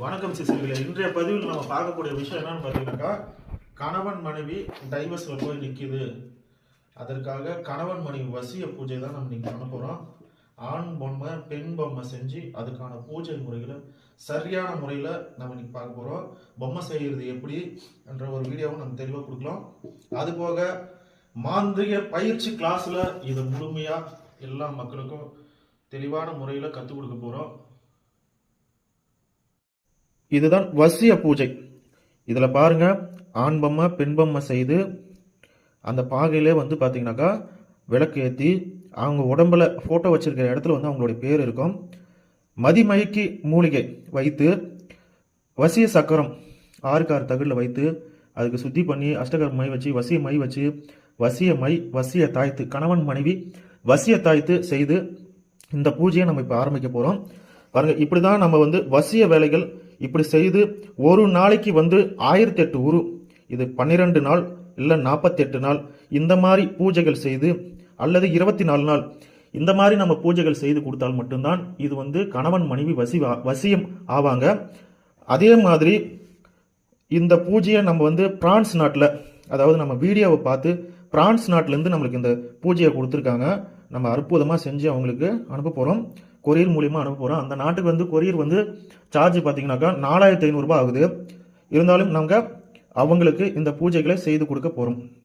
வணக்கம் சிசிலிகளே. இன்றைய பதிவில் நம்ம பார்க்கக்கூடிய விஷயம் என்னன்னு பார்த்தீங்கன்னாக்கா, கணவன் மனைவி டைவர்ஸில் போய் நிற்கிது. அதற்காக கணவன் மனைவி வசிய பூஜை தான் நம்ம இன்னைக்கு பண்ண போகிறோம். ஆண் பொம்மை பெண் பொம்மை செஞ்சு அதுக்கான பூஜை முறைகளை சரியான முறையில் நம்ம இன்னைக்கு பார்க்க போகிறோம். பொம்மை செய்கிறது எப்படி என்ற ஒரு வீடியோவை நம்ம தெளிவாக கொடுக்கலாம். அதுபோக மாந்திரிக பயிற்சி கிளாஸில் இதை முழுமையாக எல்லா மக்களுக்கும் தெளிவான முறையில் கற்றுக் கொடுக்க போகிறோம். இதுதான் வசிய பூஜை. இதில் பாருங்க, ஆண் பொம்மை பெண் பொம்மை செய்து அந்த பாகையிலே வந்து பார்த்தீங்கன்னாக்கா விளக்கு ஏற்றி அவங்க உடம்புல ஃபோட்டோ வச்சிருக்கிற இடத்துல வந்து அவங்களுடைய பேர் இருக்கும். மதிமயக்கி மூலிகை வைத்து வசிய சக்கரம் 6 தகடில் வைத்து அதுக்கு சுத்தி பண்ணி அஷ்டகர் மை வச்சு வசிய மை வச்சு வசிய தாய்த்து கணவன் மனைவி வசிய தாய்த்து செய்து இந்த பூஜையை நம்ம இப்போ ஆரம்பிக்க போகிறோம். பாருங்க, இப்படி தான் நம்ம வந்து வசிய வேலைகள் இப்படி செய்து ஒரு நாளைக்கு வந்து 1008 உரு, இது 12 நாள் இல்லை 48 நாள் இந்த மாதிரி பூஜைகள் செய்து, அல்லது 24 நாள் இந்த மாதிரி நம்ம பூஜைகள் செய்து கொடுத்தால் மட்டும்தான் இது வந்து கணவன் மனைவி வசியம் ஆவாங்க. அதே மாதிரி இந்த பூஜையை நம்ம வந்து பிரான்ஸ் நாட்டில், அதாவது நம்ம வீடியோவை பார்த்து பிரான்ஸ் நாட்டிலேருந்து நம்மளுக்கு இந்த பூஜையை கொடுத்துருக்காங்க. நம்ம அற்புதமாக செஞ்சு அவங்களுக்கு அனுப்ப போகிறோம். கொரியர் மூலியமாக அனுப்ப போகிறோம். அந்த நாட்டுக்கு வந்து கொரியர் வந்து சார்ஜ் பார்த்தீங்கன்னாக்கா 4500 ரூபாய் ஆகுது. இருந்தாலும் நாங்கள் அவங்களுக்கு இந்த பூஜைகளை செய்து கொடுக்க போகிறோம்.